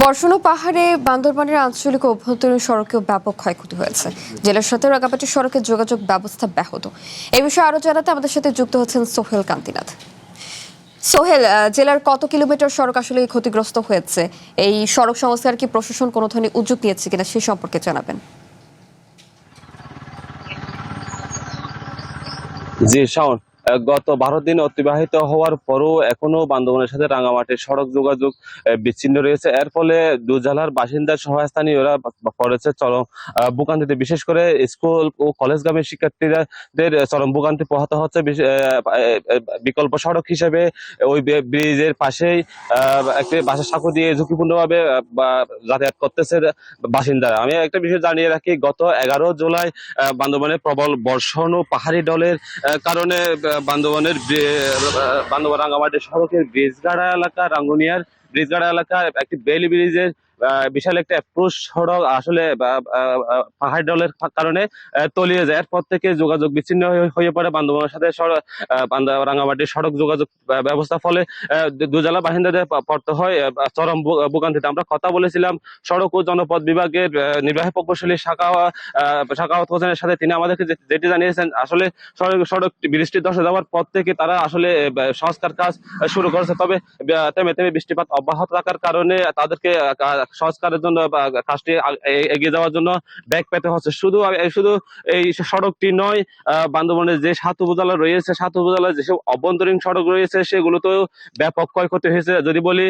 বর্ষণ পাহাড়ে বান্দরবানের আঞ্চলিক ও অভ্যন্তরীণ সড়কেও ব্যাপক ক্ষয়ক্ষতি হয়েছে। জেলার সাথে রাঙ্গামাটি সড়কের যোগাযোগ ব্যবস্থা ব্যাহত। এই বিষয়ে আরো জানাতে আমাদের সাথে যুক্ত হচ্ছেন সোহেল কান্তিনাথ। সোহেল, জেলার কত কিলোমিটার সড়ক আসলে ক্ষতিগ্রস্ত হয়েছে? এই সড়ক সংস্কার কি প্রশাসন কোনো ধরনের উদ্যোগ নিয়েছে কিনা সে সম্পর্কে জানাবেন। জি শাওন, গত 12 দিন অতিবাহিত হওয়ার পরও এখনো বান্দরবানের সাথে রাঙ্গামাটির সড়ক যোগাযোগ বিচ্ছিন্ন রয়েছে। এর ফলে দু জেলার বাসিন্দা সহ স্থানীয়রা পড়েছে চরম ভোগান্তিতে। বিশেষ করে স্কুল ও কলেজগামী শিক্ষার্থীদের চরম ভোগান্তি পোহাতে হচ্ছে। বিকল্প সড়ক হিসেবে ওই ব্রিজের পাশেই একটি বাসের সাঁকো দিয়ে ঝুঁকিপূর্ণভাবে যাতায়াত করতেছে বাসিন্দারা। আমি একটা বিষয় জানিয়ে রাখি, গত 11 জুলাই বান্দরবানে প্রবল বর্ষণ ও পাহাড়ি ঢলের কারণে বান্দরবান রাঙ্গামাটি সড়কের ব্রিজগাড়া এলাকা, রাঙ্গুনিয়ার ব্রিজগাড়া এলাকা একটি বেইলি ব্রিজের বিশাল একটা অ্যাপ্রোচ সড়ক আসলে পাহাড় ঢলের কারণে তলিয়ে যায়। এরপর থেকে যোগাযোগ বিচ্ছিন্ন হয়ে পড়ে বান্দরবানের সাথে রাঙ্গামাটির সড়ক যোগাযোগ ব্যবস্থা। ফলে দু জেলা বাসিন্দাদের পড়তে হয় চরম ভোগান্তিতে। আমরা কথা বলেছিলাম সড়ক ও জনপথ বিভাগের নির্বাহী প্রকৌশলী শাখাওয়াত হোসেনের সাথে। তিনি আমাদেরকে যেটি জানিয়েছেন, আসলে সড়ক বৃষ্টি ধসে যাওয়ার পর থেকে তারা আসলে সংস্কার কাজ শুরু করেছে। তবে তেমে তেমে বৃষ্টিপাত অব্যাহত থাকার কারণে তাদেরকে সংস্কারের জন্য কাজটি এগিয়ে যাওয়ার জন্য ব্যাগ পেতে হচ্ছে। শুধু এই সড়কটি নয়, বান্দরবানের যে 7 উপজেলা রয়েছে, 7 উপজেলার যেসব অভ্যন্তরীণ সড়ক রয়েছে সেগুলোতেও ব্যাপক ক্ষয়ক্ষতি হয়েছে। যদি বলি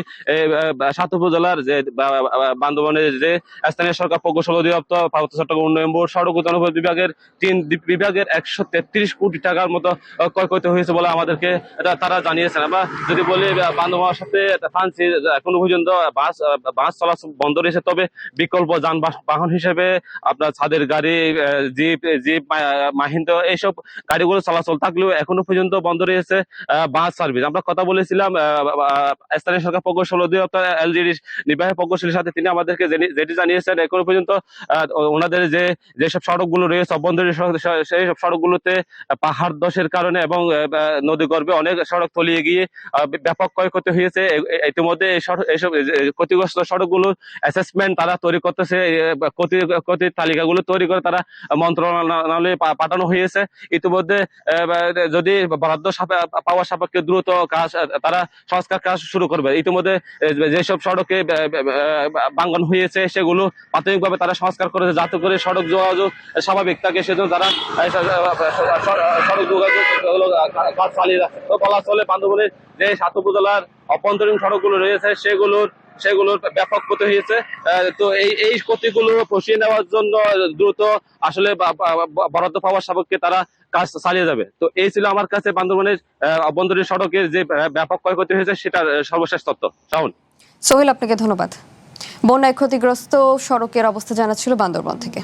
7 উপজেলার যে বান্দরবানের যে স্থানীয় সরকার প্রকৌশল অধিদপ্তর, পার্বত্য চট্টগ্রাম উন্নয়ন বোর্ড, সড়ক ও জনপথ বিভাগের 3 বিভাগের 133 কোটি টাকার মতো ক্ষয়ক্ষতি হয়েছে বলে আমাদেরকে তারা জানিয়েছেন। আমরা যদি বলি বান্দরবানের সাথে ফ্রান্সি এখনো পর্যন্ত বাস চলাচল বন্ধ রয়েছে। তবে বিকল্প যানবাহন হিসেবে আপনার ছাদের গাড়ি, জিপ মাহিন্দ্র এইসব গাড়িগুলো চলাচল থাকলেও এখনো পর্যন্ত বন্ধ রয়েছে বাস সার্ভিস। আমরা কথা বলেছিলাম স্থানীয় সরকার প্রকৌশল অধিদপ্তর এলজিডি নির্বাহী প্রকৌশলীর সাথে। তিনি আমাদেরকে যেটি জানিয়েছেন, এখনো পর্যন্ত ওনাদের যেসব সড়কগুলো রয়েছে অভ্যন্তরীণ সেই সব সড়কগুলোতে পাহাড় ধসের কারণে এবং নদী গর্ভে অনেক সড়ক তলিয়ে গিয়ে ব্যাপক ক্ষয়ক্ষতি হয়েছে। ইতিমধ্যে এইসব ক্ষতিগ্রস্ত সড়কগুলোর অ্যাসেসমেন্ট তারা তৈরি করতেছে, ক্ষতির তালিকাগুলো তৈরি করে তারা মন্ত্রণালয়ে পাঠানো হয়েছে। ইতিমধ্যে যদি বরাদ্দ পাওয়ার সাপেক্ষে দ্রুত কাজ তারা সংস্কার কাজ শুরু করবে। ইতিমধ্যে যেসব সড়কে ভাঙন হয়েছে সেগুলো প্রাথমিকভাবে তারা সংস্কার করেছে যাতে করে সড়ক যোগাযোগ স্বাভাবিক থাকে। সেজন্য তারা সড়ক যোগাযোগ কাজ চালিয়ে যাচ্ছে। তো বলা চলে বান্দরবানের যে 7 উপজেলার অভ্যন্তরীণ সড়কগুলো রয়েছে সেগুলোর ব্যাপক ক্ষতি হয়েছে। তো এই ক্ষতিগুলো পুষিয়ে নেওয়ার জন্য দ্রুত আসলে বরাদ্দ পাওয়ার সাপেক্ষে তারা কাজ চালিয়ে যাবে। তো এই ছিল আমার কাছে বান্দরবানের অভ্যন্তরীণ সড়কের যে ব্যাপক ক্ষয়ক্ষতি হয়েছে সেটার সর্বশেষ তথ্য। শাওন। সোহেল, আপনাকে ধন্যবাদ। বন্যায় ক্ষতিগ্রস্ত সড়কের অবস্থা জানাচ্ছিল বান্দরবান থেকে।